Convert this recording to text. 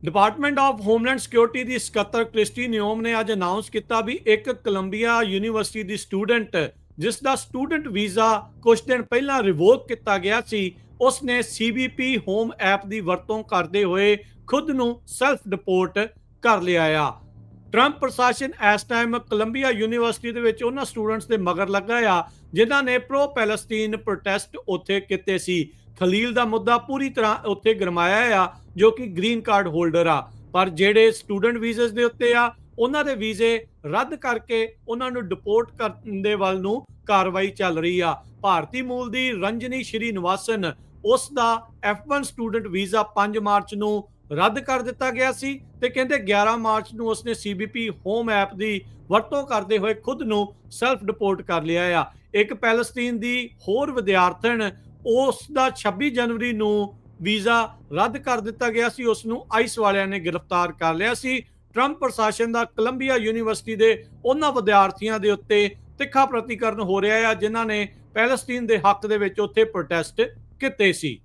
Department of homeland security ਦੀ ਸਕੱਤਰ Christie ਨਿਓਮ ਨੇ ਅੱਜ ਅਨਾਉਂਸ ਕੀਤਾ ਵੀ ਇੱਕ ਕੋਲੰਬੀਆ ਯੂਨੀਵਰਸਿਟੀ ਦੀ ਸਟੂਡੈਂਟ ਜਿਸ ਦਾ ਸਟੂਡੈਂਟ ਵੀਜ਼ਾ ਕੁਝ ਦਿਨ ਪਹਿਲਾਂ ਰਿਵੋਕ ਕੀਤਾ ਗਿਆ ਸੀ, ਉਸ ਨੇ ਸੀਬੀਪੀ ਹੋਮ ਐਪ ਦੀ ਵਰਤੋਂ ਕਰਦੇ ਹੋਏ ਖੁਦ ਨੂੰ ਸੈਲਫ ਡਿਪੋਰਟ ਕਰ ਲਿਆ ਆ। ਟਰੰਪ ਪ੍ਰਸ਼ਾਸਨ ਇਸ ਟਾਈਮ ਕੋਲੰਬੀਆ ਯੂਨੀਵਰਸਿਟੀ ਦੇ ਵਿੱਚ ਉਹਨਾਂ ਸਟੂਡੈਂਟਸ ਦੇ ਮਗਰ ਲੱਗਾ ਆ ਜਿਨ੍ਹਾਂ ਨੇ ਪ੍ਰੋ ਪੈਲਸਤੀਨ ਪ੍ਰੋਟੈਸਟ ਉੱਥੇ ਕੀਤੇ ਸੀ। ਖਲੀਲ ਦਾ ਮੁੱਦਾ ਪੂਰੀ ਤਰ੍ਹਾਂ ਉੱਥੇ ਗਰਮਾਇਆ ਆ, ਜੋ ਕਿ ਗ੍ਰੀਨ ਕਾਰਡ ਹੋਲਡਰ ਆ, ਪਰ ਜਿਹੜੇ ਸਟੂਡੈਂਟ ਵੀਜ਼ੇ ਦੇ ਉੱਤੇ ਆ ਉਹਨਾਂ ਦੇ ਵੀਜ਼ੇ ਰੱਦ ਕਰਕੇ ਉਹਨਾਂ ਨੂੰ ਡਿਪੋਰਟ ਕਰਨ ਦੇ ਵੱਲ ਨੂੰ ਕਾਰਵਾਈ ਚੱਲ ਰਹੀ ਆ। ਭਾਰਤੀ ਮੂਲ ਦੀ ਰੰਜਨੀ ਸ਼੍ਰੀ ਨਿਵਾਸਨ, ਉਸ ਦਾ F1 ਸਟੂਡੈਂਟ ਵੀਜ਼ਾ 5 ਮਾਰਚ ਨੂੰ ਰੱਦ ਕਰ ਦਿੱਤਾ ਗਿਆ ਸੀ ਤੇ ਕਹਿੰਦੇ 11 ਮਾਰਚ ਨੂੰ ਉਸਨੇ ਸੀਬੀਪੀ ਹੋਮ ਐਪ ਦੀ ਵਰਤੋਂ ਕਰਦੇ ਹੋਏ ਖੁਦ ਨੂੰ ਸੈਲਫ ਡਿਪੋਰਟ ਕਰ ਲਿਆ ਆ। ਇੱਕ ਪੈਲਸਤੀਨ ਦੀ ਹੋਰ ਵਿਦਿਆਰਥਣ, ਉਸ ਦਾ 26 ਜਨਵਰੀ ਨੂੰ ਵੀਜ਼ਾ ਰੱਦ ਕਰ ਦਿੱਤਾ ਗਿਆ ਸੀ, ਉਸ ਨੂੰ ਆਈਸ ਵਾਲਿਆਂ ਨੇ ਗ੍ਰਿਫਤਾਰ ਕਰ ਲਿਆ ਸੀ। ਟਰੰਪ ਪ੍ਰਸ਼ਾਸਨ ਦਾ ਕੋਲੰਬੀਆ ਯੂਨੀਵਰਸਿਟੀ ਦੇ ਉਹਨਾਂ ਵਿਦਿਆਰਥੀਆਂ ਦੇ ਉੱਤੇ ਤਿੱਖਾ ਪ੍ਰਤੀਕਰਨ ਹੋ ਰਿਹਾ ਹੈ ਜਿਨ੍ਹਾਂ ਨੇ ਪੈਲਸਤੀਨ ਦੇ ਹੱਕ ਦੇ ਵਿੱਚ ਉੱਥੇ ਪ੍ਰੋਟੈਸਟ ਕੀਤੇ ਸੀ।